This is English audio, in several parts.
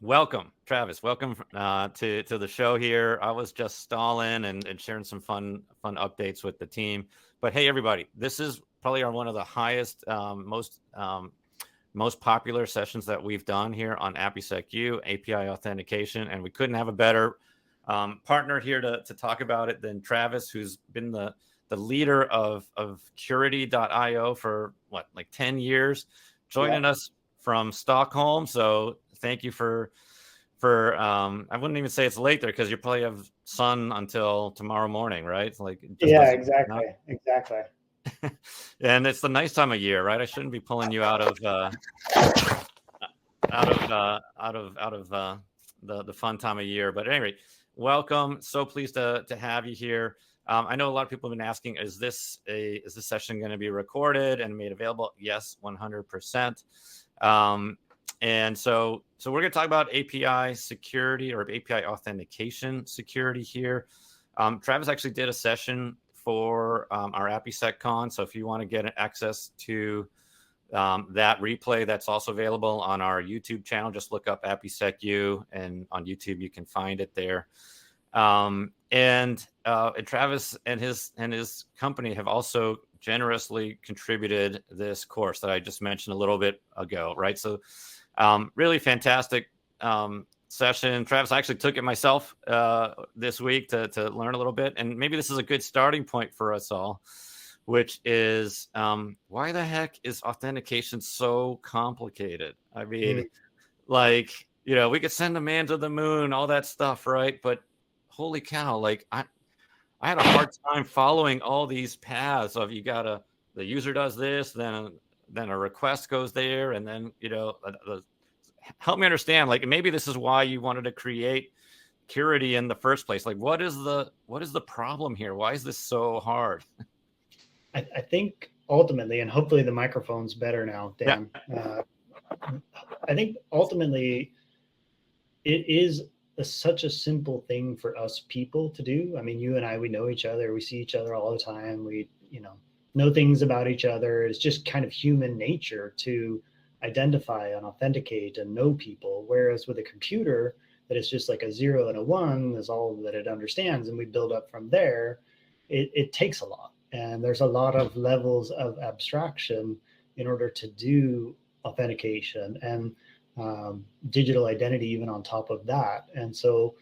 Welcome, Travis. Welcome to the show here. I was just stalling and sharing some fun updates with the team. But hey, everybody, this is probably one of the highest, most popular sessions that we've done here on AppSecU API authentication, and we couldn't have a better partner here to talk about it than Travis, who's been the leader of Curity.io for like 10 years, joining us from Stockholm. So thank you for I wouldn't even say it's late there because you probably have sun until tomorrow morning, right? It's like exactly. And it's the nice time of year, right? I shouldn't be pulling you out of the fun time of year, but anyway, welcome. So pleased to have you here. I know a lot of people have been asking, is this session going to be recorded and made available? Yes, 100%. And so we're going to talk about API security or API authentication security here. Travis actually did a session for our AppSecCon. So if you want to get access to that replay, that's also available on our YouTube channel. Just look up AppSecU, and on YouTube you can find it there. And Travis and his company have also generously contributed this course that I just mentioned a little bit ago, right? So really fantastic session. Travis, I actually took it myself this week to learn a little bit, and maybe this is a good starting point for us all, which is why the heck is authentication so complicated? I mean, like, we could send a man to the moon, all that stuff, right? But holy cow, like I had a hard time following all these paths of the user does this, then a request goes there, and then help me understand, like, maybe this is why you wanted to create Curity in the first place. Like, what is the problem here? Why is this so hard? I think ultimately, and hopefully the microphone's better now, Dan. Yeah. I think ultimately it is such a simple thing for us people to do. I mean, you and I, we know each other, we see each other all the time, we know things about each other. It's just kind of human nature to identify and authenticate and know people, whereas with a computer that is just like a 0 and a 1 is all that it understands, and we build up from there. It takes a lot, and there's a lot of levels of abstraction in order to do authentication and digital identity even on top of that. And so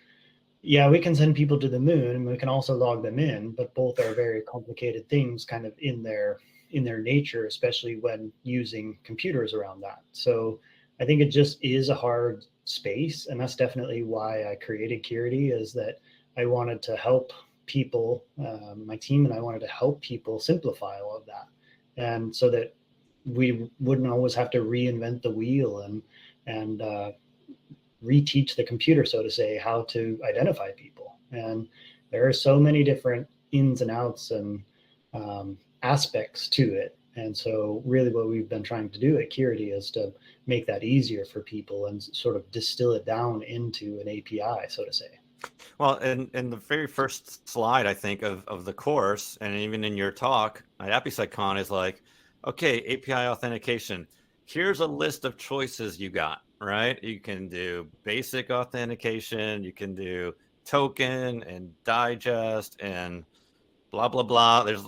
yeah, we can send people to the moon and we can also log them in, but both are very complicated things kind of in their nature, especially when using computers around that. So I think it just is a hard space, and that's definitely why I created Curity, is that I wanted to help people, my team and I wanted to help people simplify all of that, and so that we wouldn't always have to reinvent the wheel and reteach the computer, so to say, how to identify people. And there are so many different ins and outs and aspects to it. And so really what we've been trying to do at Curity is to make that easier for people and sort of distill it down into an API, so to say. Well, in the very first slide, I think, of the course, and even in your talk at AppSecCon, is like, okay, API authentication. Here's a list of choices you got, right? You can do basic authentication, you can do token and digest and blah, blah, blah. There's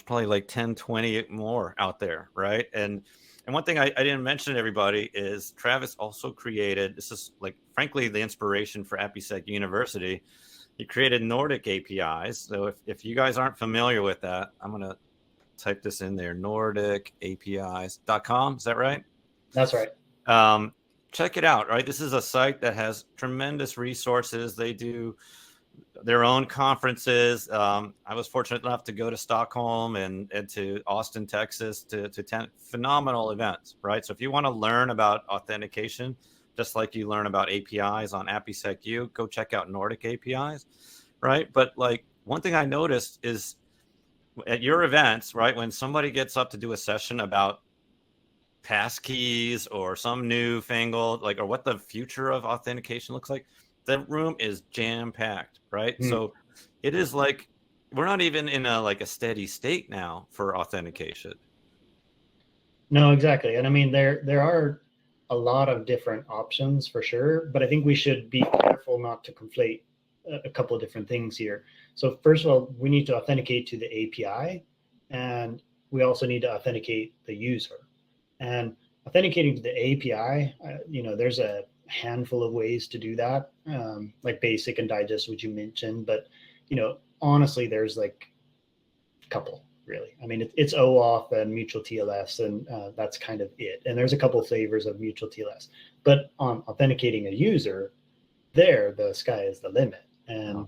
probably like 10, 20 more out there, right? And one thing I didn't mention to everybody is Travis also created, this is like, frankly, the inspiration for AppSec University. He created Nordic APIs. So if you guys aren't familiar with that, I'm going to type this in there, nordicapis.com. Is that right? That's right. Check it out, right? This is a site that has tremendous resources. They do their own conferences. I was fortunate enough to go to Stockholm and to Austin, Texas to attend phenomenal events, right? So if you want to learn about authentication, just like you learn about APIs on AppSecU, go check out Nordic APIs, right? But like one thing I noticed is at your events, right, when somebody gets up to do a session about passkeys or some newfangled, like, or what the future of authentication looks like, the room is jam-packed, right? So it is like we're not even in a steady state now for authentication. No, exactly. And I mean, there are a lot of different options for sure, but I think we should be careful not to conflate a couple of different things here. So first of all, we need to authenticate to the API, and we also need to authenticate the user. And authenticating to the API, there's a handful of ways to do that, like basic and digest, which you mentioned. But honestly, there's like a couple really. I mean, it's OAuth and mutual TLS, and that's kind of it. And there's a couple of flavors of mutual TLS. But on authenticating a user, the sky is the limit. And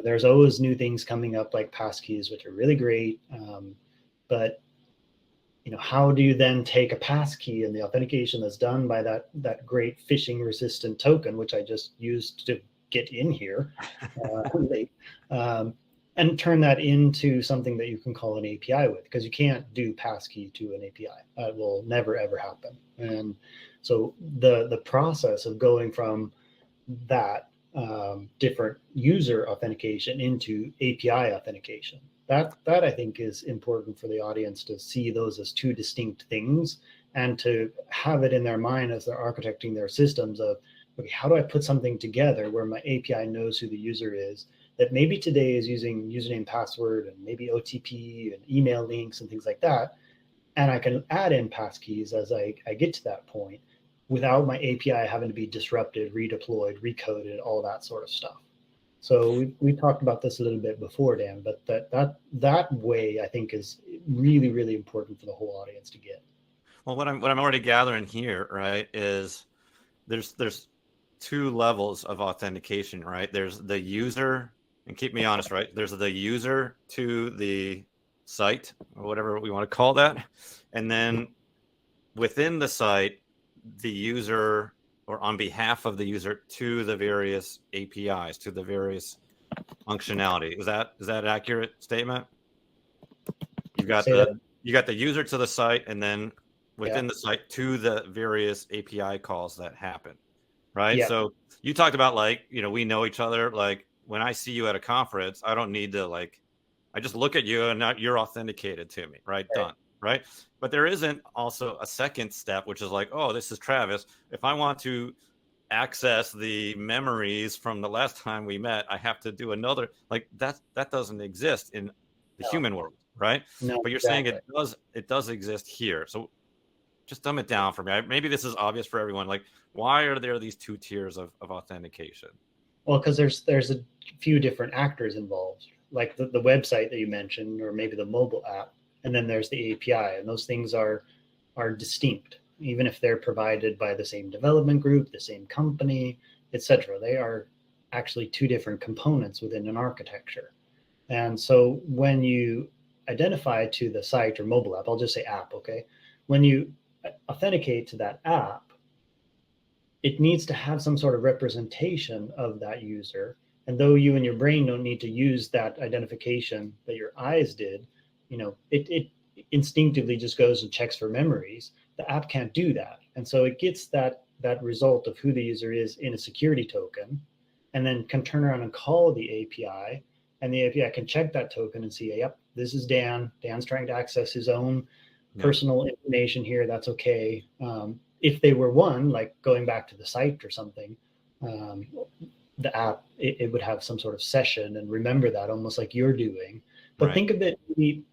there's always new things coming up like passkeys, which are really great. But how do you then take a passkey and the authentication that's done by that great phishing resistant token, which I just used to get in here, and turn that into something that you can call an API with? Because you can't do passkey to an API. It will never ever happen. And so the process of going from that different user authentication into API authentication, that I think is important for the audience to see those as two distinct things, and to have it in their mind as they're architecting their systems of, okay, how do I put something together where my API knows who the user is, that maybe today is using username, password, and maybe OTP and email links and things like that, and I can add in passkeys as I get to that point without my API having to be disrupted, redeployed, recoded, all that sort of stuff. So we talked about this a little bit before, Dan, but that way I think is really, really important for the whole audience to get. Well, what I'm already gathering here, right, is there's two levels of authentication, right? There's the user, and keep me honest, right? There's the user to the site, or whatever we want to call that, and then within the site, the user, or on behalf of the user, to the various APIs, to the various functionality. Is that an accurate statement? You got the user to the site, and then within the site to the various API calls that happen, right? Yeah. So you talked about, like, we know each other. Like, when I see you at a conference, I don't need to, like, I just look at you and you're authenticated to me, right? Done, right? But there isn't also a second step, which is like, oh, this is Travis. If I want to access the memories from the last time we met, I have to do another, like, that doesn't exist in the human world, right? No, But you're exactly. saying it does exist here. So just dumb it down for me. Maybe this is obvious for everyone. Like, why are there these two tiers of authentication? Well, because there's a few different actors involved, like the website that you mentioned, or maybe the mobile app, and then there's the API, and those things are distinct, even if they're provided by the same development group, the same company, etc. They are actually two different components within an architecture. And so when you identify to the site or mobile app, I'll just say app, okay? When you authenticate to that app, it needs to have some sort of representation of that user. And though you and your brain don't need to use that identification that your eyes did, it instinctively just goes and checks for memories. The app can't do that. And so it gets that result of who the user is in a security token, and then can turn around and call the API. And the API can check that token and see, yep, this is Dan. Dan's trying to access his own personal information here. That's okay. If they were one, like going back to the site or something, the app, it would have some sort of session and remember that, almost like you're doing. But think of it, you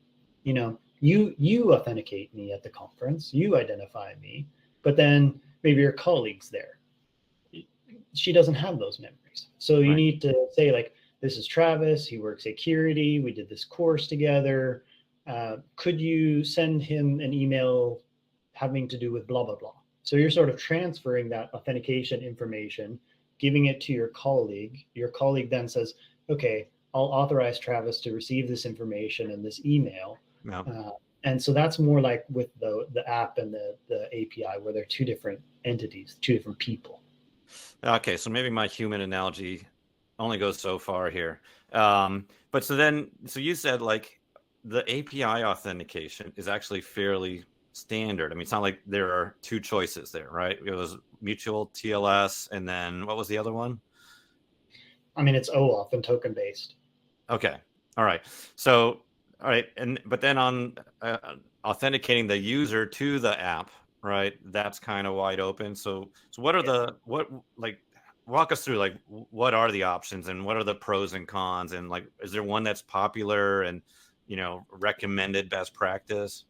authenticate me at the conference, you identify me, but then maybe your colleague's there. She doesn't have those memories. So you need to say, like, this is Travis, he works security, we did this course together. Could you send him an email having to do with blah, blah, blah? So you're sort of transferring that authentication information, giving it to your colleague. Your colleague then says, okay, I'll authorize Travis to receive this information in this email. And so that's more like with the app and the API, where they're two different entities, two different people. Okay, so maybe my human analogy only goes so far here. But so you said, like, the API authentication is actually fairly standard. I mean, it's not like there are two choices there, right? It was mutual TLS, and then what was the other one? I mean, it's OAuth and token based. Okay. All right. So, all right. But then on authenticating the user to the app, right? That's kind of wide open. So what are walk us through, like, what are the options and what are the pros and cons? And like, is there one that's popular and, recommended best practice?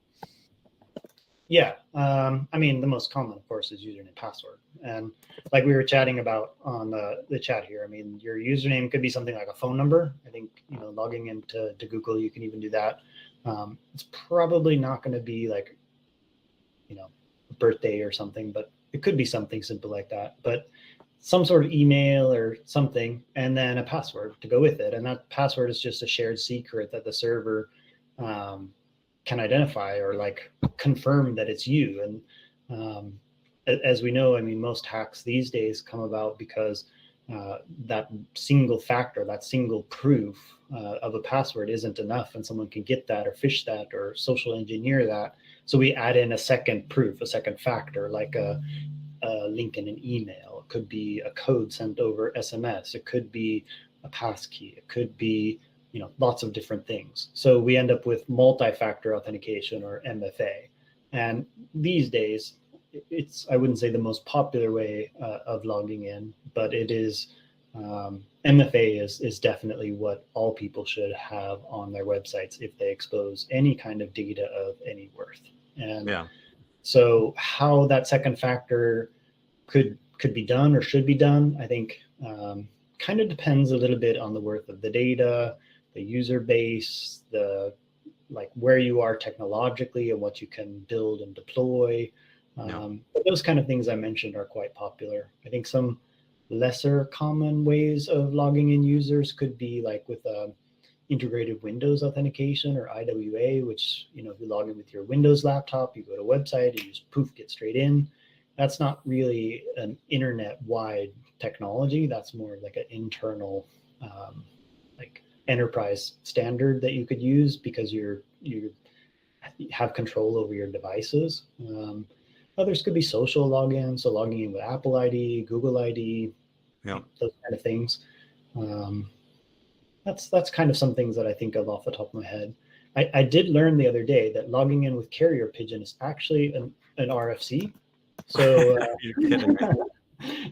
Yeah. I mean, the most common, of course, is username and password. And like we were chatting about on the chat here, I mean, your username could be something like a phone number. I think, logging into Google, you can even do that. It's probably not going to be like, a birthday or something, but it could be something simple like that. But some sort of email or something, and then a password to go with it. And that password is just a shared secret that the server can identify or like confirm that it's you. And as we know, I mean, most hacks these days come about because that single factor, that single proof of a password isn't enough, and someone can get that or phish that or social engineer that. So we add in a second proof, a second factor, like a link in an email. It could be a code sent over SMS. It could be a passkey. It could be, lots of different things. So we end up with multi-factor authentication, or MFA. And these days, it's, I wouldn't say the most popular way of logging in, but it is, MFA is definitely what all people should have on their websites if they expose any kind of data of any worth. And Yeah. so how that second factor could be done or should be done, I think kind of depends a little bit on the worth of the data, the user base, the like where you are technologically and what you can build and deploy. But those kind of things I mentioned are quite popular. I think some lesser common ways of logging in users could be like with integrated Windows authentication, or IWA, which, if you log in with your Windows laptop, you go to a website, you just poof, get straight in. That's not really an internet-wide technology. That's more like an internal, like enterprise standard that you could use because you have control over your devices. Others could be social logins, so logging in with Apple ID, Google ID, Yeah. those kind of things. That's kind of some things that I think of off the top of my head. I did learn the other day that logging in with Carrier Pigeon is actually an RFC. So You're kidding me.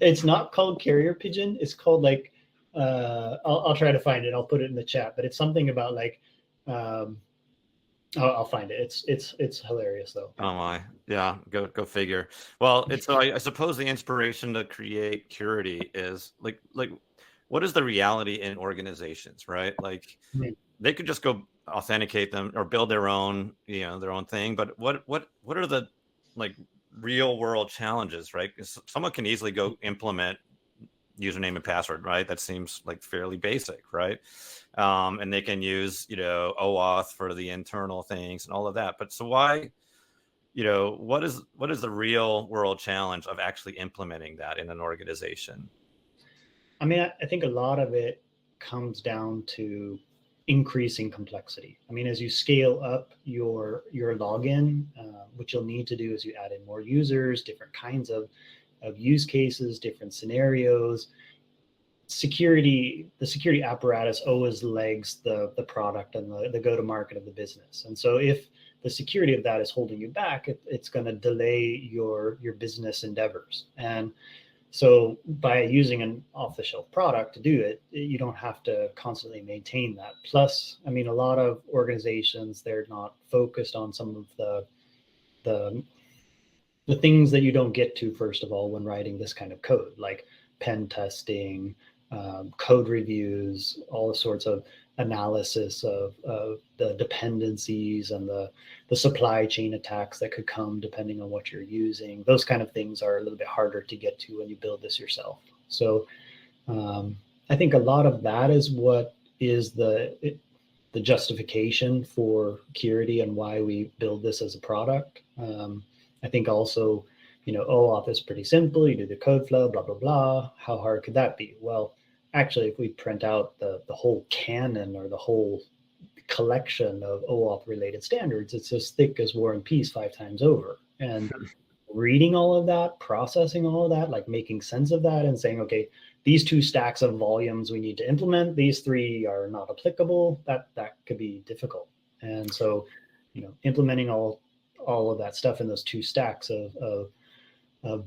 it's not called Carrier Pigeon. It's called like I'll try to find it. I'll put it in the chat. But it's something about like I'll find it. It's hilarious though. Oh my, yeah, go figure. Well, so I suppose the inspiration to create Curity is like what is the reality in organizations, right? Like Mhm. they could just go authenticate them or build their own, their own thing. But what are the like real world challenges, right? 'Cause someone can easily go implement username and password, right? That seems like fairly basic, right? And they can use, OAuth for the internal things and all of that. But so why, what is the real world challenge of actually implementing that in an organization? I mean, I think a lot of it comes down to increasing complexity. I mean, as you scale up your login, what you'll need to do is you add in more users, different kinds of use cases, different scenarios. The security apparatus always lags the product and the go to market of the business. And so if the security of that is holding you back, it's going to delay your business endeavors. And so by using an off-the-shelf product to do it, you don't have to constantly maintain that. Plus, I mean, a lot of organizations, they're not focused on some of the the things that you don't get to, first of all, when writing this kind of code, like pen testing, code reviews, all sorts of analysis of the dependencies and the supply chain attacks that could come depending on what you're using. Those kind of things are a little bit harder to get to when you build this yourself. So I think a lot of that is what is the justification for Curity and why we build this as a product. I think also, OAuth is pretty simple. You do the code flow, blah, blah, blah. How hard could that be? Well, actually, if we print out the whole canon or the whole collection of OAuth related standards, it's as thick as War and Peace 5 times over. And reading all of that, processing all of that, like making sense of that and saying, okay, these 2 stacks of volumes we need to implement, these 3 are not applicable, that could be difficult. And so, implementing all all of that stuff in those two stacks of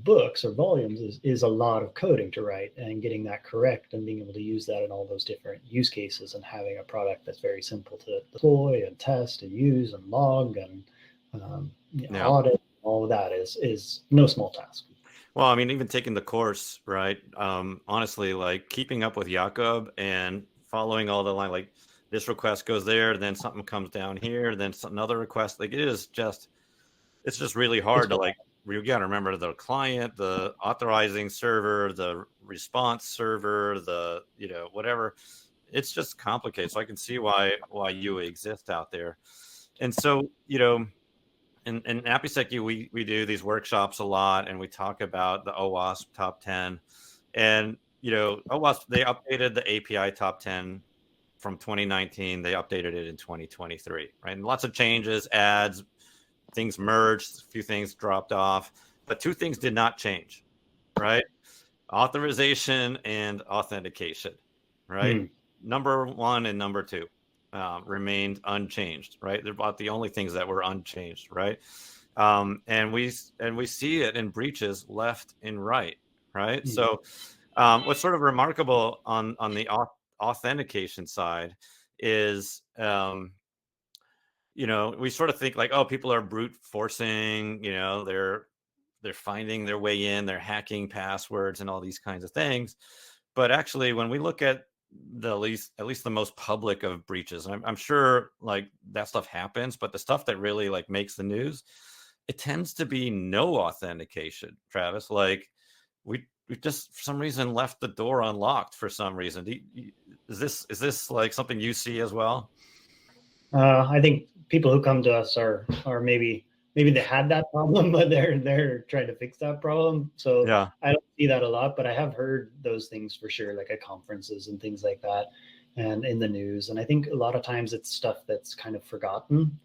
books or volumes is a lot of coding to write, and getting that correct and being able to use that in all those different use cases, and having a product that's very simple to deploy and test and use and log and audit, all of that is no small task. Well, I mean, even taking the course, right? Honestly, like keeping up with Jakob and following all the line, like this request goes there, then something comes down here, then another request. Like it's just really hard to like. You got to remember the client, the authorizing server, the response server, the whatever. It's just complicated. So I can see why you exist out there. And so in AppySec, we do these workshops a lot, and we talk about the OWASP top 10. And OWASP, they updated the API top 10 from 2019. They updated it in 2023, right? And lots of changes, adds, things merged, a few things dropped off, but two things did not change, right? Authorization and authentication, right? Number one and number two remained unchanged, right? They're about the only things that were unchanged, right? And we see it in breaches left and right, right? So what's sort of remarkable on the authentication side is we sort of think like, oh, people are brute forcing, they're finding their way in, they're hacking passwords and all these kinds of things. But actually, when we look at at least the most public of breaches, and I'm sure like that stuff happens, but the stuff that really like makes the news, it tends to be no authentication, Travis. Like we just for some reason left the door unlocked for some reason. Is this like something you see as well? I think people who come to us are maybe they had that problem, but they're trying to fix that problem. So yeah, I don't see that a lot, but I have heard those things for sure, like at conferences and things like that, and in the news. And I think a lot of times it's stuff that's kind of forgotten,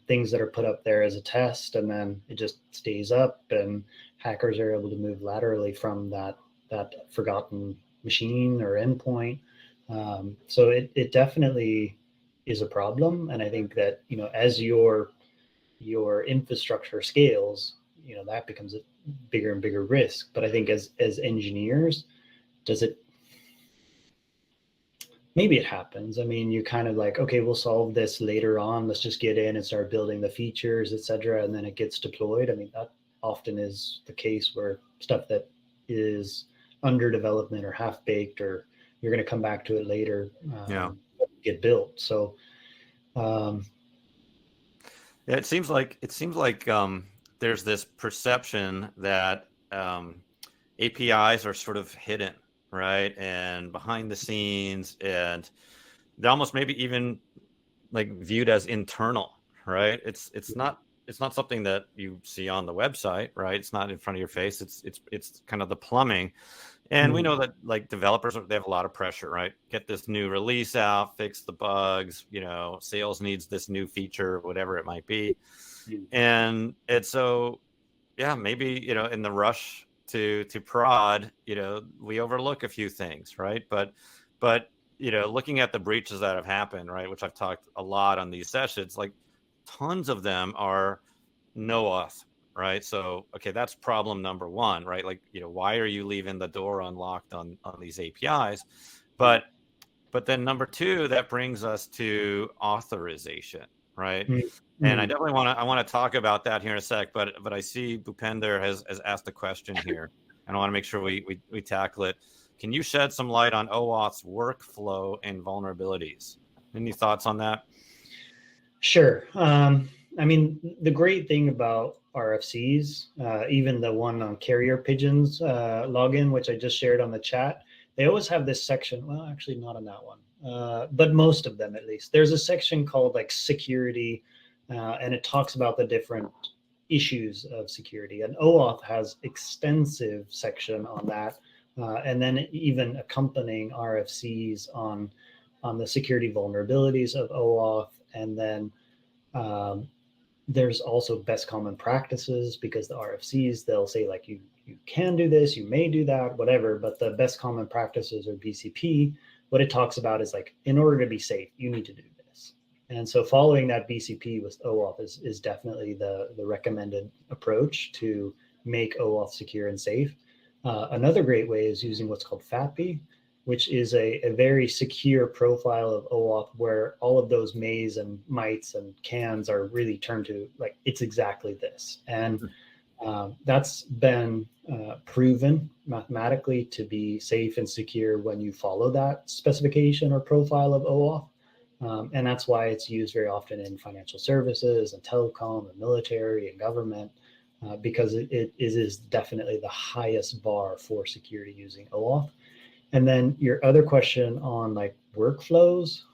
things that are put up there as a test, and then it just stays up, and hackers are able to move laterally from that forgotten machine or endpoint. So it definitely is a problem, and I think that as your infrastructure scales, that becomes a bigger and bigger risk. But I think as engineers, does it, maybe it happens. I mean, you kind of like, okay, we'll solve this later on, let's just get in and start building the features, etc., and then it gets deployed. I mean, that often is the case where stuff that is under development or half baked, or you're going to come back to it later, get built. So yeah, it seems like there's this perception that APIs are sort of hidden, right, and behind the scenes, and they're almost maybe even like viewed as internal, right? It's not something that you see on the website, right? It's not in front of your face. It's kind of the plumbing. And we know that like developers, they have a lot of pressure, right? Get this new release out, fix the bugs, sales needs this new feature, whatever it might be. And so, yeah, maybe, in the rush to prod, we overlook a few things, right? But, looking at the breaches that have happened, right, which I've talked a lot on these sessions, like tons of them are no auth, right? So, okay, that's problem number one, right? Like, why are you leaving the door unlocked on these APIs? But then number two, that brings us to authorization, right? And I definitely want to talk about that here in a sec, but I see Bhupender has asked a question here, and I want to make sure we tackle it. Can you shed some light on OAuth's workflow and vulnerabilities? Any thoughts on that? Sure. I mean, the great thing about RFCs, even the one on Carrier Pigeon's login, which I just shared on the chat, they always have this section. Well, actually, not on that one, but most of them at least. There's a section called like security, and it talks about the different issues of security. And OAuth has extensive section on that, and then even accompanying RFCs on the security vulnerabilities of OAuth, and then there's also best common practices, because the RFCs, they'll say like you can do this, you may do that, whatever, but the best common practices, or BCP, what it talks about is like, in order to be safe, you need to do this. And so following that BCP with OAuth is definitely the recommended approach to make OAuth secure and safe. Another great way is using what's called FAPI, which is a very secure profile of OAuth where all of those mays and mites and cans are really turned to like, it's exactly this. And that's been proven mathematically to be safe and secure when you follow that specification or profile of OAuth. And that's why it's used very often in financial services and telecom and military and government, because it is definitely the highest bar for security using OAuth. And then your other question on like workflows,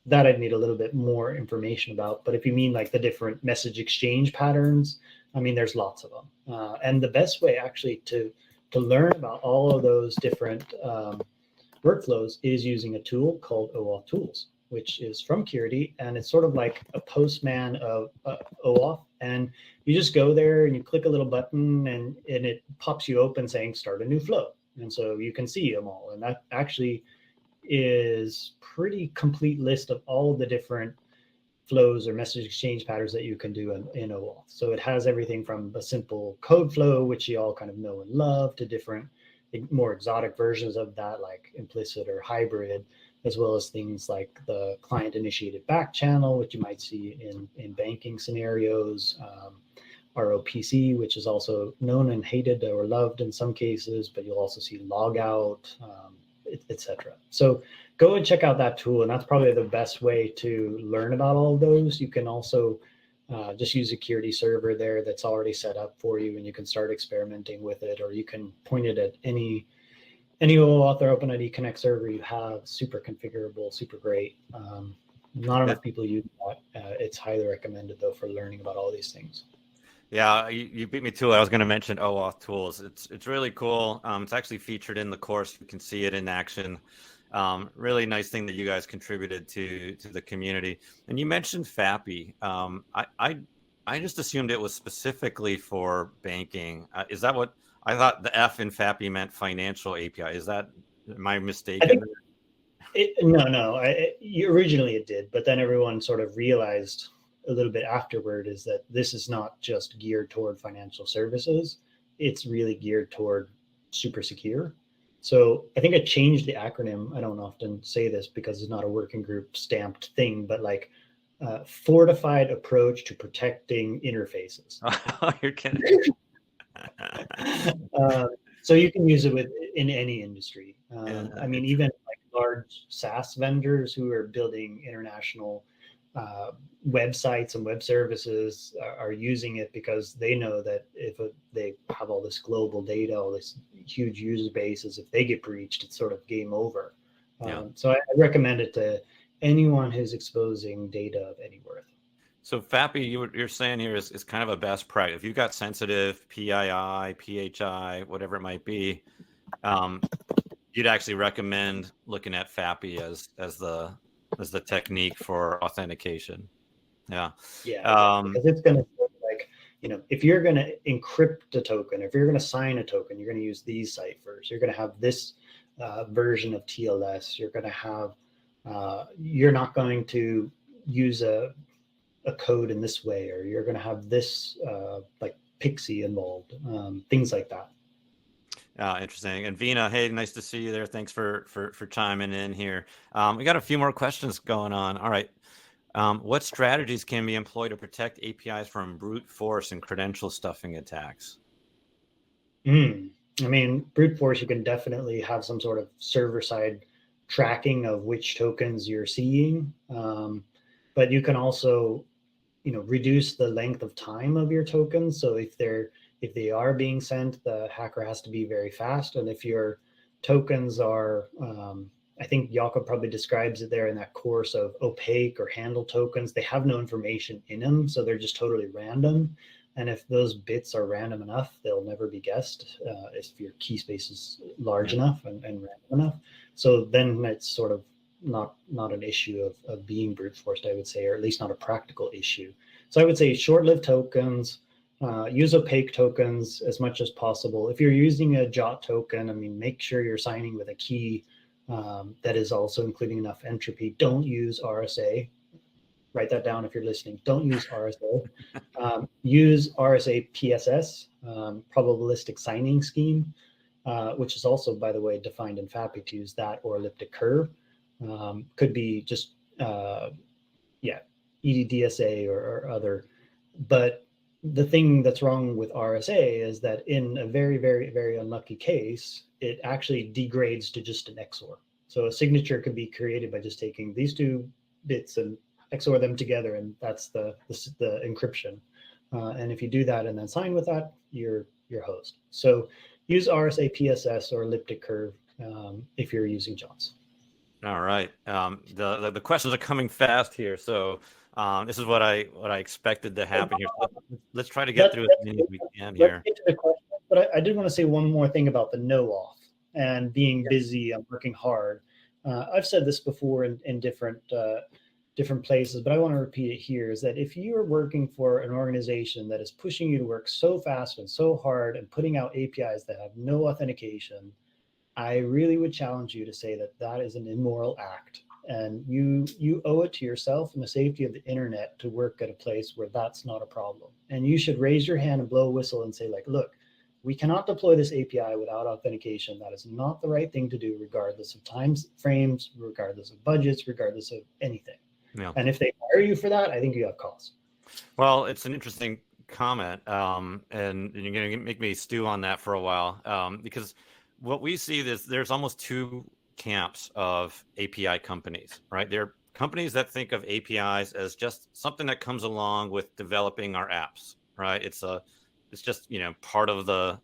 that I'd need a little bit more information about. But if you mean like the different message exchange patterns, I mean, there's lots of them. And the best way actually to learn about all of those different workflows is using a tool called OAuth Tools, which is from Curity, and it's sort of like a postman of OAuth. And you just go there and you click a little button, and it pops you open saying start a new flow. And so you can see them all. And that actually is pretty complete list of all of the different flows or message exchange patterns that you can do in OAuth. So it has everything from a simple code flow, which you all kind of know and love, to different more exotic versions of that, like implicit or hybrid, as well as things like the client initiated back channel, which you might see in banking scenarios, ROPC, which is also known and hated or loved in some cases, but you'll also see logout, etc. So go and check out that tool, and that's probably the best way to learn about all of those. You can also just use a Curity server there that's already set up for you, and you can start experimenting with it, or you can point it at any OAuth or OpenID Connect server you have. Super configurable, super great. Not enough people use that. It's highly recommended though for learning about all these things. Yeah, you beat me to it. I was going to mention OAuth Tools. It's really cool. It's actually featured in the course. You can see it in action. Really nice thing that you guys contributed to the community. And you mentioned FAPI. I just assumed it was specifically for banking. Is that what I thought? The F in FAPI meant financial API. Is that, am I mistaken? Originally it did, but then everyone sort of realized a little bit afterward is that this is not just geared toward financial services. It's really geared toward super secure. So I think I changed the acronym. I don't often say this because it's not a working group stamped thing, but like fortified approach to protecting interfaces. Oh, you're kidding. So you can use it in any industry. Yeah, I mean, even like large SaaS vendors who are building international websites and web services are using it because they know that if they have all this global data, all this huge user bases, if they get breached, it's sort of game over. So I recommend it to anyone who's exposing data of any worth. So FAPI, you're saying here is kind of a best practice. If you've got sensitive PII, PHI, whatever it might be, you'd actually recommend looking at FAPI as the technique for authentication. Yeah. Because it's going to, like, if you're going to encrypt a token, if you're going to sign a token, you're going to use these ciphers. You're going to have this version of TLS. You're going to have, you're not going to use a code in this way, or you're going to have this like Pixie involved, things like that. Interesting. And Vina, hey, nice to see you there. Thanks for chiming in here. We got a few more questions going on. All right. What strategies can be employed to protect APIs from brute force and credential stuffing attacks? I mean, brute force, you can definitely have some sort of server-side tracking of which tokens you're seeing. But you can also, reduce the length of time of your tokens. So if they are being sent, the hacker has to be very fast. And if your tokens are, I think Jakob probably describes it there in that course of opaque or handle tokens, they have no information in them. So they're just totally random. And if those bits are random enough, they'll never be guessed if your key space is large enough and random enough. So then it's sort of not an issue of being brute forced, I would say, or at least not a practical issue. So I would say short-lived tokens, use opaque tokens as much as possible. If you're using a JOT token, I mean, make sure you're signing with a key that is also including enough entropy. Don't use RSA. write that down if you're listening. Don't use RSA. Use RSA PSS, probabilistic signing scheme, which is also, by the way, defined in FAPI to use that, or elliptic curve. Could be just, EDDSA or other. But the thing that's wrong with RSA is that in a very, very, very unlucky case, it actually degrades to just an XOR. So a signature could be created by just taking these two bits and XOR them together, and that's the encryption. And if you do that and then sign with that, you're hosed. So use RSA PSS or elliptic curve if you're using JONS. All right. The questions are coming fast here, so this is what I expected to happen here. So let's try to get through as many as we can here. Let's get to the question, but I did want to say one more thing about the no auth and being busy and working hard. I've said this before in different places, but I want to repeat it here, is that if you're working for an organization that is pushing you to work so fast and so hard and putting out APIs that have no authentication, I really would challenge you to say that that is an immoral act. And you owe it to yourself and the safety of the internet to work at a place where that's not a problem. And you should raise your hand and blow a whistle and say, like, look, we cannot deploy this API without authentication. That is not the right thing to do, regardless of time frames, regardless of budgets, regardless of anything. Yeah. And if they fire you for that, I think you have cause. Well, it's an interesting comment, and you're going to make me stew on that for a while, because what we see is there's almost two camps of API companies, right? There are companies that think of APIs as just something that comes along with developing our apps, right? It's just, part of the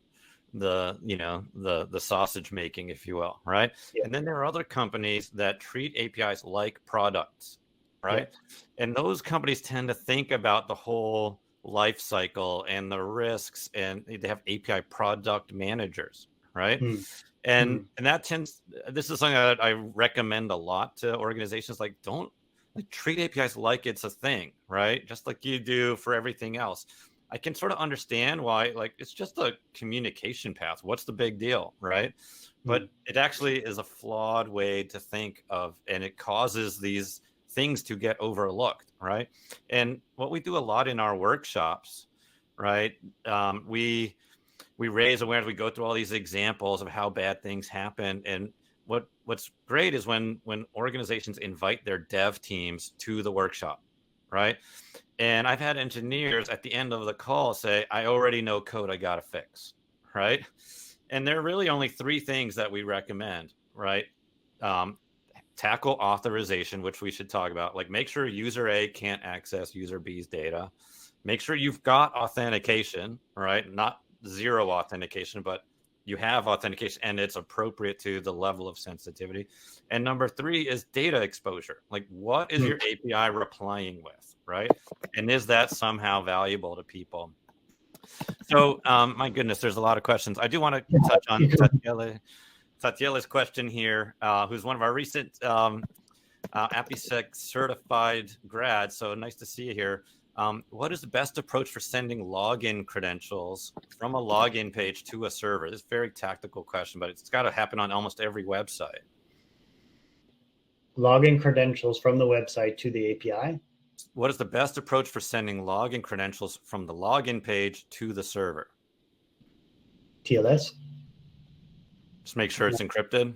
sausage making, if you will, right? Yeah. And then there are other companies that treat APIs like products, right? Yeah. And those companies tend to think about the whole life cycle and the risks, and they have API product managers, right? And that this is something that I recommend a lot to organizations. Like, don't treat APIs like it's a thing, right? Just like you do for everything else. I can sort of understand why, like, it's just a communication path. What's the big deal, right? But it actually is a flawed way to think of, and it causes these things to get overlooked, right? And what we do a lot in our workshops, right? We raise awareness. We go through all these examples of how bad things happen. And what's great is when organizations invite their dev teams to the workshop, right? And I've had engineers at the end of the call say, I already know code I got to fix, right? And there are really only three things that we recommend, right? Tackle authorization, which we should talk about. Like, make sure user A can't access user B's data. Make sure you've got authentication, right? Not zero authentication, but you have authentication and it's appropriate to the level of sensitivity. And number three is data exposure. Like, what is your API replying with, right? And is that somehow valuable to people? So, my goodness, there's a lot of questions. I do want to touch on Tatiela's question here, who's one of our recent AppySec certified grads. So nice to see you here. What is the best approach for sending login credentials from a login page to a server? This is a very tactical question, but it's got to happen on almost every website. Login credentials from the website to the API? What is the best approach for sending login credentials from the login page to the server? TLS. Just make sure it's encrypted?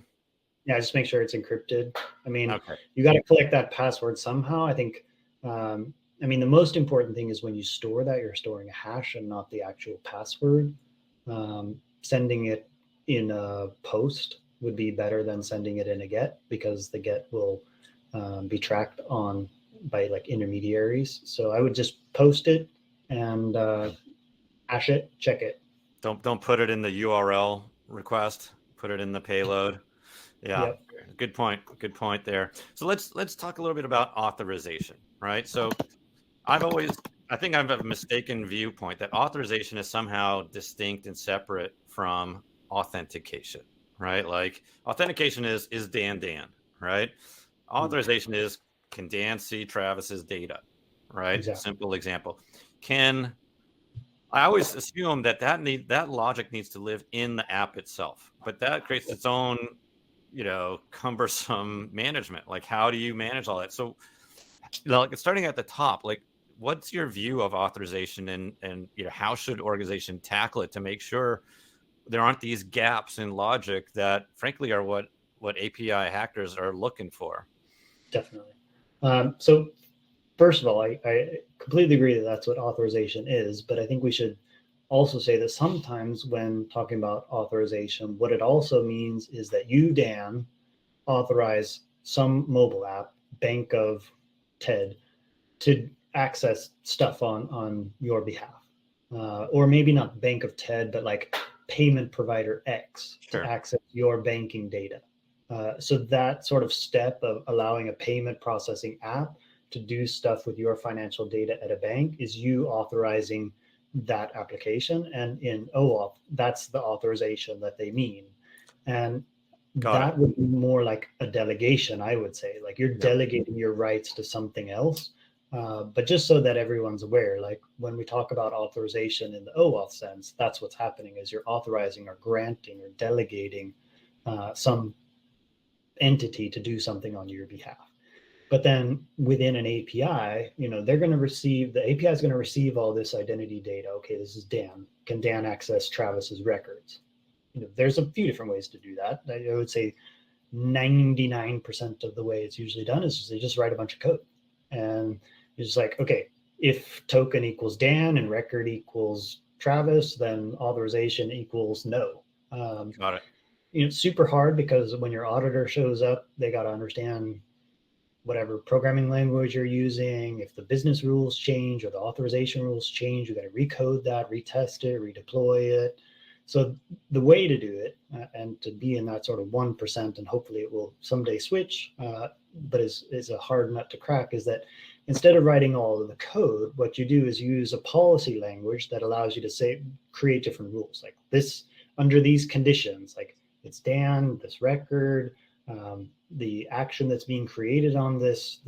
Yeah, just make sure it's encrypted. I mean, You got to collect that password somehow. I think... the most important thing is when you store that, you're storing a hash and not the actual password. Sending it in a post would be better than sending it in a GET, because the GET will be tracked by like intermediaries. So I would just post it and hash it, check it. Don't put it in the URL request. Put it in the payload. Yeah, yep. Good point. Good point there. So let's talk a little bit about authorization, right? So I think I have a mistaken viewpoint that authorization is somehow distinct and separate from authentication, right? Like, authentication is Dan, right? Authorization is, can Dan see Travis's data, right? Exactly. Simple example. I always assume that logic needs to live in the app itself, but that creates its own, cumbersome management. Like, how do you manage all that? So Like starting at the top, like what's your view of authorization, and how should organization tackle it to make sure there aren't these gaps in logic that frankly are what API hackers are looking for? Definitely. So first of all, I completely agree that that's what authorization is, but I think we should also say that sometimes when talking about authorization, what it also means is that you, Dan, authorize some mobile app, Bank of Ted, to access stuff on your behalf. Or maybe not Bank of Ted, but like payment provider X to Sure. access your banking data. So that sort of step of allowing a payment processing app to do stuff with your financial data at a bank is you authorizing that application. And in OAuth, that's the authorization that they mean. And Got it. that would be more like a delegation, I would say. Like you're Yep. delegating your rights to something else. But just so that everyone's aware, like when we talk about authorization in the OAuth sense, that's what's happening is you're authorizing or granting or delegating some entity to do something on your behalf. But then within an API, they're going to receive, the API is going to receive all this identity data. Okay, this is Dan. Can Dan access Travis's records? There's a few different ways to do that. I would say 99% of the way it's usually done is they just write a bunch of code. And it's just like, okay, if token equals Dan and record equals Travis, then authorization equals no. Got it. It's super hard because when your auditor shows up, they got to understand whatever programming language you're using. If the business rules change or the authorization rules change, you got to recode that, retest it, redeploy it. So the way to do it and to be in that sort of 1%, and hopefully it will someday switch, but is a hard nut to crack, is that instead of writing all of the code, what you do is use a policy language that allows you to say, create different rules like this under these conditions, like it's Dan, this record, the action that's being created on this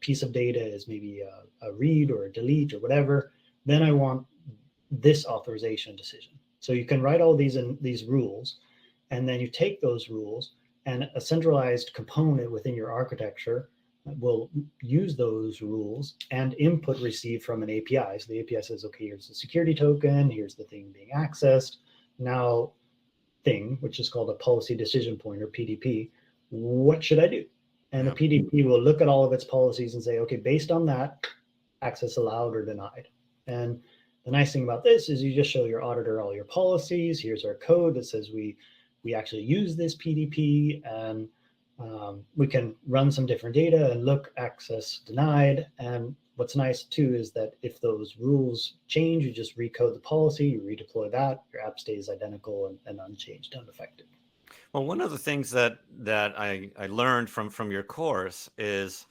piece of data is maybe a read or a delete or whatever. Then I want this authorization decision. So you can write all these rules, and then you take those rules, and a centralized component within your architecture will use those rules and input receive from an API. So the API says, okay, here's the security token, here's the thing being accessed. Now thing, which is called a policy decision pointer, PDP, what should I do? And the PDP will look at all of its policies and say, okay, based on that, access allowed or denied. And the nice thing about this is you just show your auditor all your policies. Here's our code that says we actually use this PDP, and we can run some different data and look access denied. And what's nice too is that if those rules change, you just recode the policy, you redeploy that, your app stays identical and unchanged, unaffected. Well, one of the things that I learned from your course is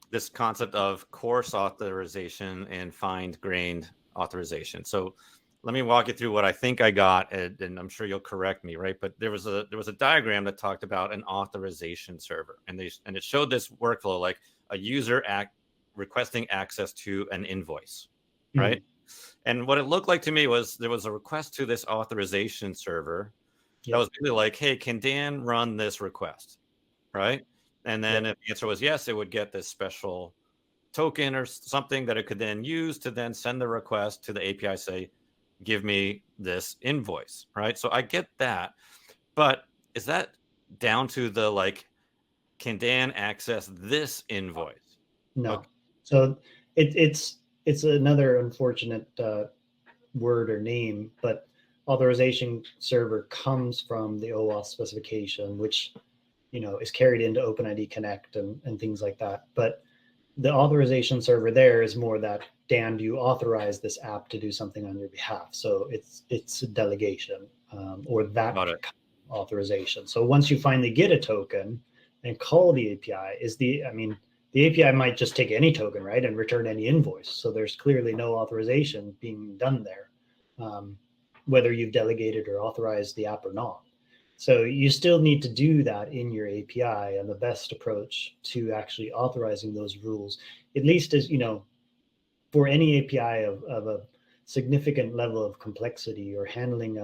this concept of course authorization and fine-grained authorization. So let me walk you through what I think I got, and I'm sure you'll correct me, right? But there was a diagram that talked about an authorization server, and it showed this workflow like a user requesting access to an invoice, right? Mm-hmm. And what it looked like to me was there was a request to this authorization server that Yep. was really like, hey, can Dan run this request, right? And then Yep. if the answer was yes, it would get this special token or something that it could then use to then send the request to the API, say, give me this invoice, right? So I get that, but is that down to the like, can Dan access this invoice? No. Okay. So it's another unfortunate word or name, but authorization server comes from the OAuth specification, which is carried into OpenID Connect and things like that. But the authorization server there is more that, Dan, do you authorize this app to do something on your behalf? So it's a delegation or that Got it. authorization. So once you finally get a token and call the API, the API might just take any token, right, and return any invoice. So there's clearly no authorization being done there, whether you've delegated or authorized the app or not. So you still need to do that in your API, and the best approach to actually authorizing those rules, at least as for any API of a significant level of complexity or handling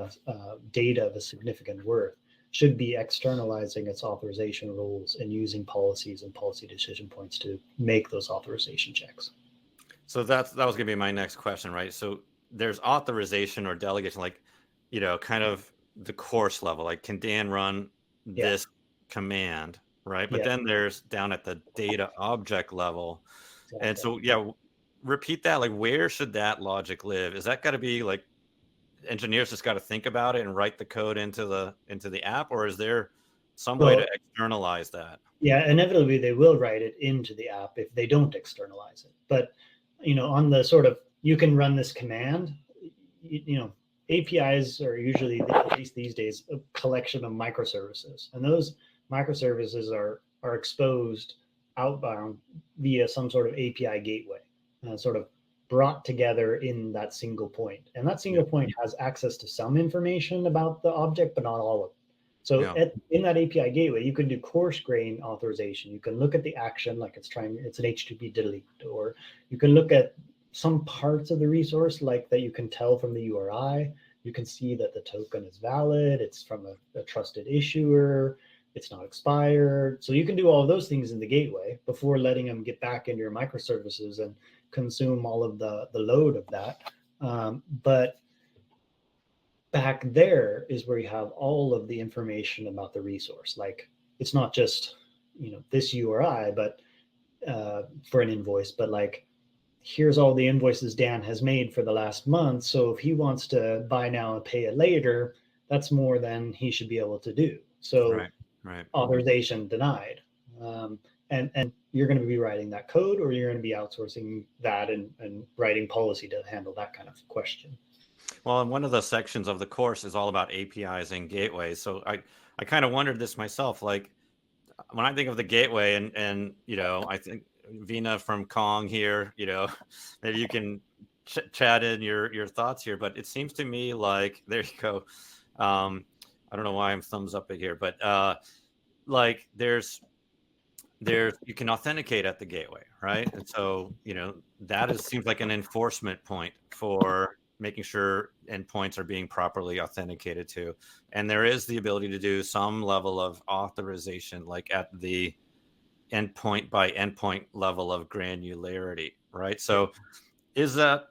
data of a significant worth, should be externalizing its authorization rules and using policies and policy decision points to make those authorization checks. So that was going to be my next question, right? So there's authorization or delegation, like, kind of the course level, like, can Dan run this command, right? But then there's down at the data object level. Exactly. And so, repeat that. Like, where should that logic live? Is that got to be like engineers just got to think about it and write the code into the app, or is there some way to externalize that? Yeah, inevitably they will write it into the app if they don't externalize it. But on the sort of, you can run this command, APIs are usually, at least these days, a collection of microservices, and those microservices are exposed outbound via some sort of API gateway, sort of brought together in that single point. And that single point has access to some information about the object, but not all of it. So in that API gateway, you can do coarse grain authorization. You can look at the action, like it's an HTTP delete, or you can look at some parts of the resource, like that you can tell from the URI. You can see that the token is valid. It's from a trusted issuer. It's not expired. So you can do all of those things in the gateway before letting them get back into your microservices and consume all of the load of that. But back there is where you have all of the information about the resource. Like, it's not just, this URI, but for an invoice, but like, here's all the invoices Dan has made for the last month. So if he wants to buy now and pay it later, that's more than he should be able to do. So right. Authorization denied. And you're going to be writing that code, or you're going to be outsourcing that and writing policy to handle that kind of question. Well, and one of the sections of the course is all about APIs and gateways. So I kind of wondered this myself. Like, when I think of the gateway, and I think Vina from Kong here, maybe you can chat in your thoughts here. But it seems to me like, there you go. I don't know why I'm thumbs up it here, but like there's you can authenticate at the gateway, right? And so that seems like an enforcement point for making sure endpoints are being properly authenticated to. And there is the ability to do some level of authorization, like at the endpoint by endpoint level of granularity, right? So is that,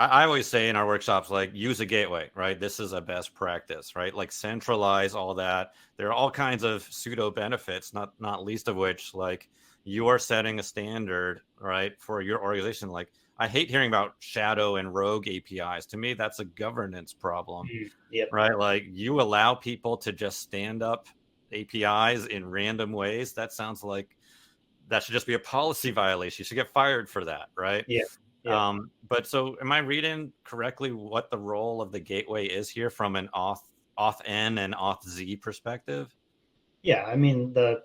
I always say in our workshops, like, use a gateway, right? This is a best practice, right? Like, centralize all that. There are all kinds of pseudo benefits, not least of which, like, you are setting a standard, right, for your organization. Like, I hate hearing about shadow and rogue APIs. To me, that's a governance problem, right? Like, you allow people to just stand up APIs in random ways. That sounds like that should just be a policy violation. You should get fired for that, right? Yeah. But so am I reading correctly what the role of the gateway is here from an auth N and auth Z perspective? Yeah, I mean, the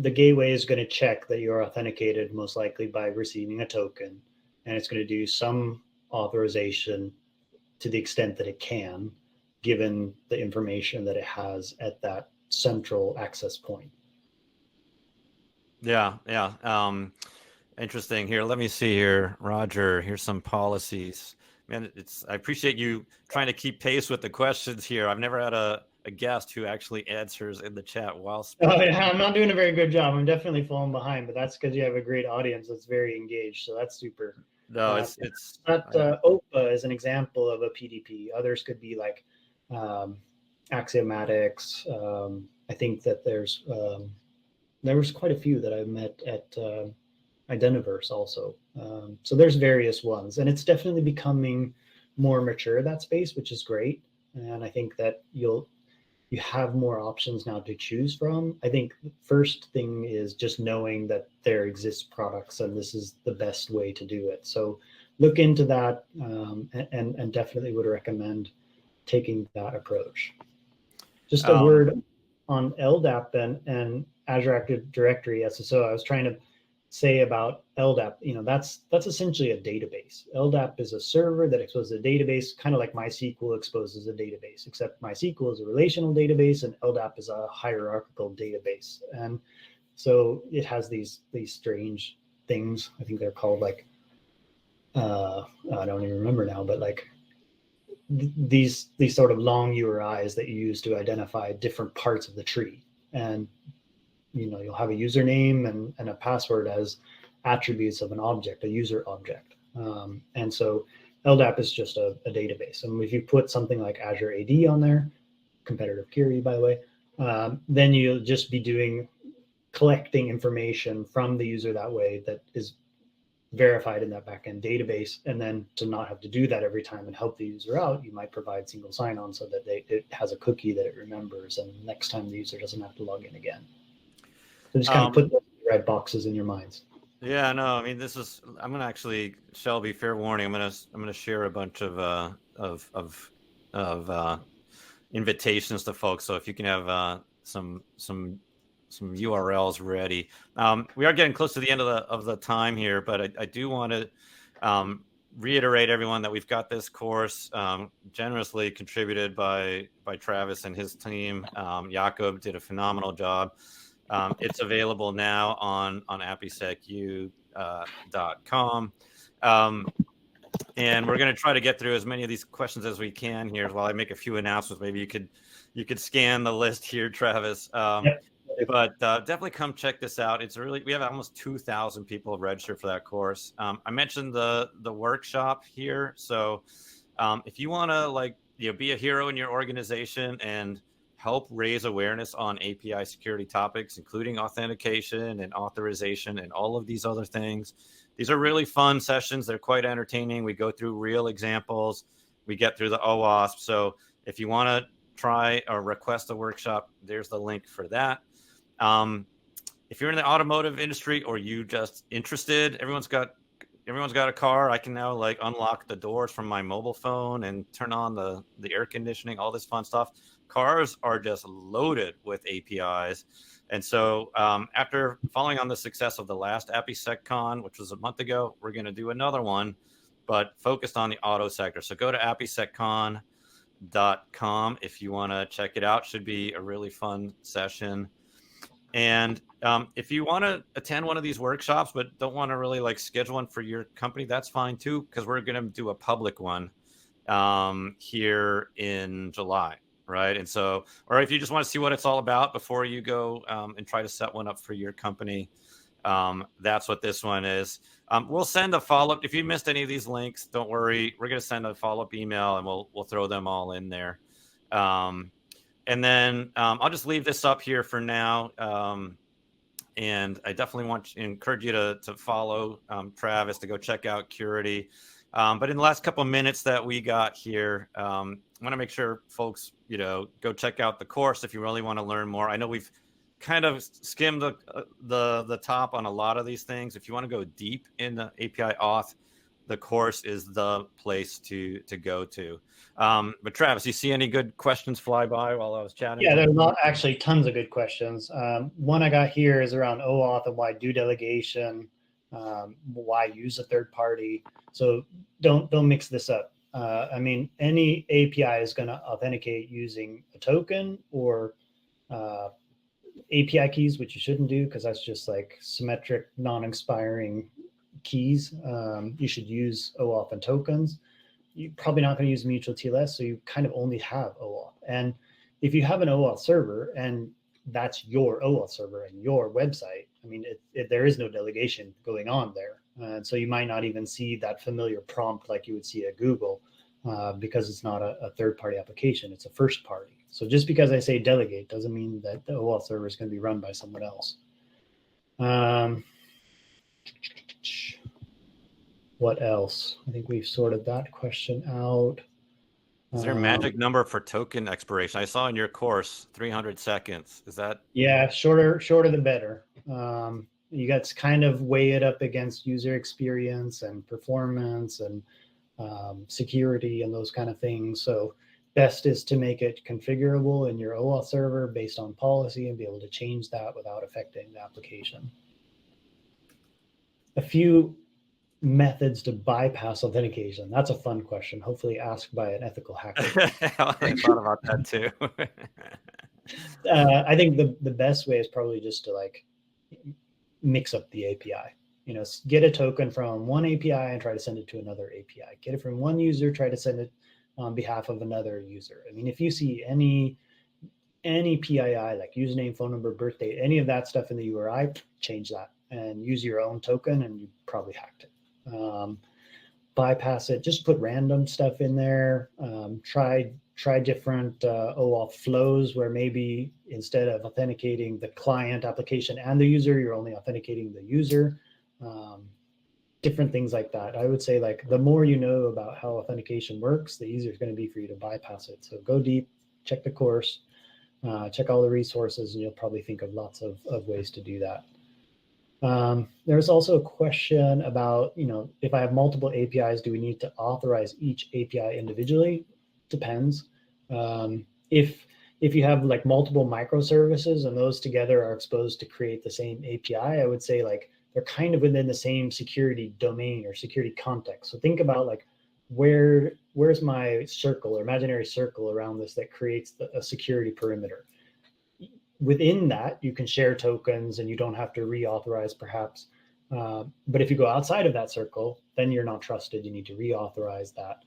gateway is going to check that you're authenticated, most likely by receiving a token, and it's going to do some authorization to the extent that it can, given the information that it has at that central access point. Yeah. Interesting. Here, let me see here, Roger. Here's some policies. Man, I appreciate you trying to keep pace with the questions here. I've never had a guest who actually answers in the chat while speaking. Oh, yeah, I'm not doing a very good job. I'm definitely falling behind, but that's because you have a great audience that's very engaged. So that's super. No, OPA is an example of a PDP. Others could be like Axiomatics. I think that there was quite a few that I met at Identiverse also. So there's various ones, and it's definitely becoming more mature, that space, which is great. And I think that you have more options now to choose from. I think the first thing is just knowing that there exist products and this is the best way to do it. So look into that, and definitely would recommend taking that approach. Just a word on LDAP and Azure Active Directory SSO. I was trying to say about LDAP, that's essentially a database. LDAP is a server that exposes a database, kind of like MySQL exposes a database, except MySQL is a relational database and LDAP is a hierarchical database. And so it has these strange things. I think they're called like, I don't even remember now, but like these sort of long URIs that you use to identify different parts of the tree. And you'll have a username and a password as attributes of an object, a user object. And so LDAP is just a database. And if you put something like Azure AD on there, competitive query, by the way, then you'll just be collecting information from the user that way that is verified in that backend database. And then to not have to do that every time and help the user out, you might provide single sign-on so that it has a cookie that it remembers, and next time the user doesn't have to log in again. So just kind of put the red boxes in your minds. Yeah, no, I mean, I'm gonna actually, Shelby, fair warning, I'm gonna share a bunch of invitations to folks. So if you can have some URLs ready. We are getting close to the end of the time here, but I do want to reiterate everyone that we've got this course generously contributed by Travis and his team. Jakob did a phenomenal job. It's available now on appisecu.com. And we're going to try to get through as many of these questions as we can here while I make a few announcements. Maybe you could scan the list here, Travis. Yep. But definitely come check this out. We have almost 2,000 people registered for that course. I mentioned the workshop here. So if you want to be a hero in your organization and help raise awareness on API security topics, including authentication and authorization and all of these other things, these are really fun sessions. They're quite entertaining. We go through real examples. We get through the OWASP. So if you want to try or request a workshop, there's the link for that. If you're in the automotive industry or you just interested, everyone's got a car. I can now unlock the doors from my mobile phone and turn on the air conditioning, all this fun stuff. Cars are just loaded with APIs. And so after following on the success of the last AppSecCon, which was a month ago, we're going to do another one, but focused on the auto sector. So go to appseccon.com if you want to check it out. Should be a really fun session. And if you want to attend one of these workshops but don't want to really schedule one for your company, that's fine too, because we're going to do a public one here in July, right? And so, or if you just want to see what it's all about before you go and try to set one up for your company, that's what this one is. We'll send a follow-up. If you missed any of these links, don't worry. We're going to send a follow-up email and we'll throw them all in there. And then I'll just leave this up here for now. And I definitely want to encourage you to follow Travis, to go check out Curity. But in the last couple of minutes that we got here, I want to make sure folks, go check out the course if you really want to learn more. I know we've kind of skimmed the top on a lot of these things. If you want to go deep in the API auth, the course is the place to go to. But Travis, you see any good questions fly by while I was chatting? Yeah, there's not actually tons of good questions. One I got here is around OAuth and why do delegation, why use a third party. So don't mix this up. I mean, any API is going to authenticate using a token or API keys, which you shouldn't do because that's just symmetric, non-expiring keys. You should use OAuth and tokens. You're probably not going to use mutual TLS, so you kind of only have OAuth. And if you have an OAuth server and that's your OAuth server and your website, I mean, there is no delegation going on there. And so you might not even see that familiar prompt like you would see at Google because it's not a third-party application. It's a first party. So just because I say delegate doesn't mean that the OAuth server is going to be run by someone else. What else? I think we've sorted that question out. Is there a magic number for token expiration? I saw in your course 300 seconds. Is that? Yeah, shorter the better. You got to kind of weigh it up against user experience and performance and security and those kind of things. So best is to make it configurable in your OAuth server based on policy and be able to change that without affecting the application. A few methods to bypass authentication. That's a fun question. Hopefully asked by an ethical hacker. I thought about that too. I think the best way is probably just to mix up the API. Get a token from one API and try to send it to another API. Get it from one user, try to send it on behalf of another user. I mean, if you see any PII, like username, phone number, birth date, any of that stuff in the URI, change that and use your own token, and you probably hacked it. Bypass it, just put random stuff in there. Try different OAuth flows where maybe instead of authenticating the client application and the user, you're only authenticating the user. Different things like that. I would say like the more you know about how authentication works, the easier it's going to be for you to bypass it. So go deep, check the course, check all the resources, and you'll probably think of lots of ways to do that. There's also a question about, if I have multiple APIs, do we need to authorize each API individually? Depends. If you have like multiple microservices and those together are exposed to create the same API, I would say like they're kind of within the same security domain or security context. So think about like where's my circle or imaginary circle around this that creates a security perimeter. Within that, you can share tokens and you don't have to reauthorize perhaps. But if you go outside of that circle, then you're not trusted. You need to reauthorize that.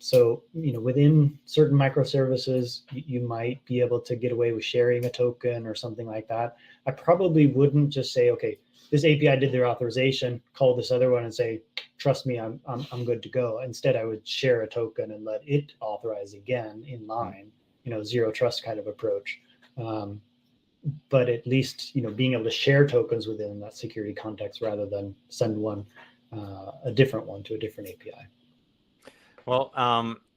So, within certain microservices, you might be able to get away with sharing a token or something like that. I probably wouldn't just say, okay, this API did their authorization, call this other one and say, trust me, I'm good to go. Instead, I would share a token and let it authorize again in line, zero trust kind of approach. But at least, being able to share tokens within that security context rather than send a different one to a different API. Well,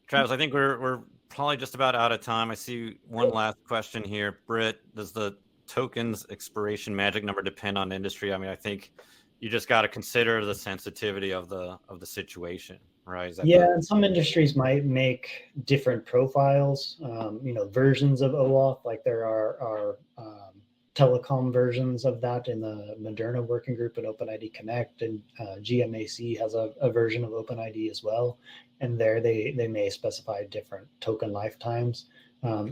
Travis, I think we're probably just about out of time. I see one last question here. Britt, does the tokens expiration magic number depend on industry? I mean, I think you just got to consider the sensitivity of the situation, right? And some industries might make different profiles, versions of OAuth, like there are telecom versions of that in the Moderna working group and OpenID Connect, and GMAC has a version of OpenID as well. And there they may specify different token lifetimes.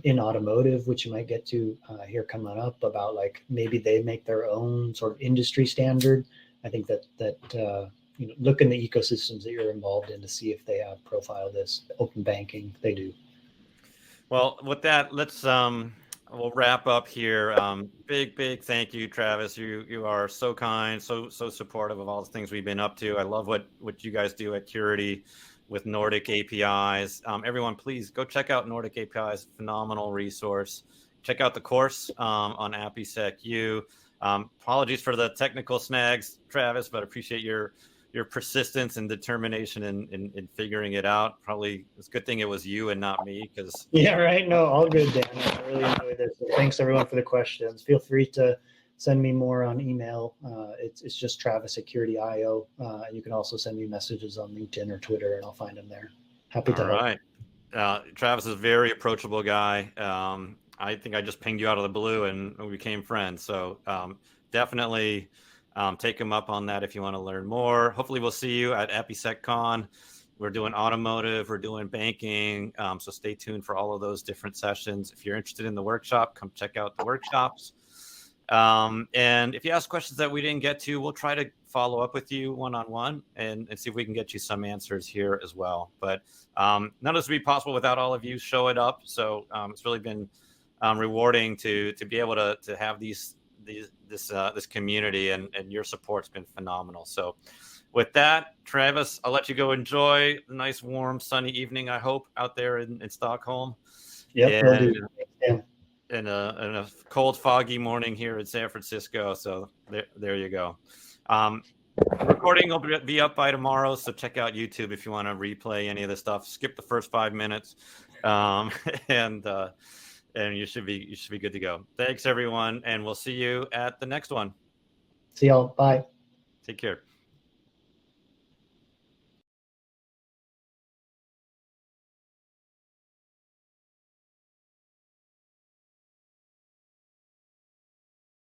In automotive, which you might get to here coming up, about like maybe they make their own sort of industry standard. I think that look in the ecosystems that you're involved in to see if they have profiled this. Open banking, they do. Well, with that, let's we'll wrap up here. Big thank you, Travis. You are so kind, so supportive of all the things we've been up to. I love what you guys do at Curity with Nordic APIs. Everyone, please go check out Nordic APIs. Phenomenal resource. Check out the course on AppySecU. Apologies for the technical snags, Travis, but appreciate your persistence and determination in figuring it out. Probably it's a good thing it was you and not me, because right. No, all good, Dan. I really enjoyed this. So thanks everyone for the questions. Feel free to send me more on email. It's just Travis@Curity.io. You can also send me messages on LinkedIn or Twitter, and I'll find them there. Happy to help. All right. Travis is a very approachable guy. I think I just pinged you out of the blue and we became friends. So definitely take him up on that if you want to learn more. Hopefully we'll see you at AppySecCon. We're doing automotive, we're doing banking. So stay tuned for all of those different sessions. If you're interested in the workshop, come check out the workshops. And if you ask questions that we didn't get to, we'll try to follow up with you one-on-one and see if we can get you some answers here as well. But none of this would be possible without all of you showing up. So it's really been rewarding to be able to have this community, and your support's been phenomenal. So with that, Travis, I'll let you go enjoy the nice, warm, sunny evening, I hope, out there in Stockholm. Yep. And a cold, foggy morning here in San Francisco. So there you go. Recording will be up by tomorrow, so check out YouTube if you want to replay any of the stuff. Skip the first 5 minutes, and you should be good to go. Thanks everyone, and we'll see you at the next one. See y'all. Bye. Take care.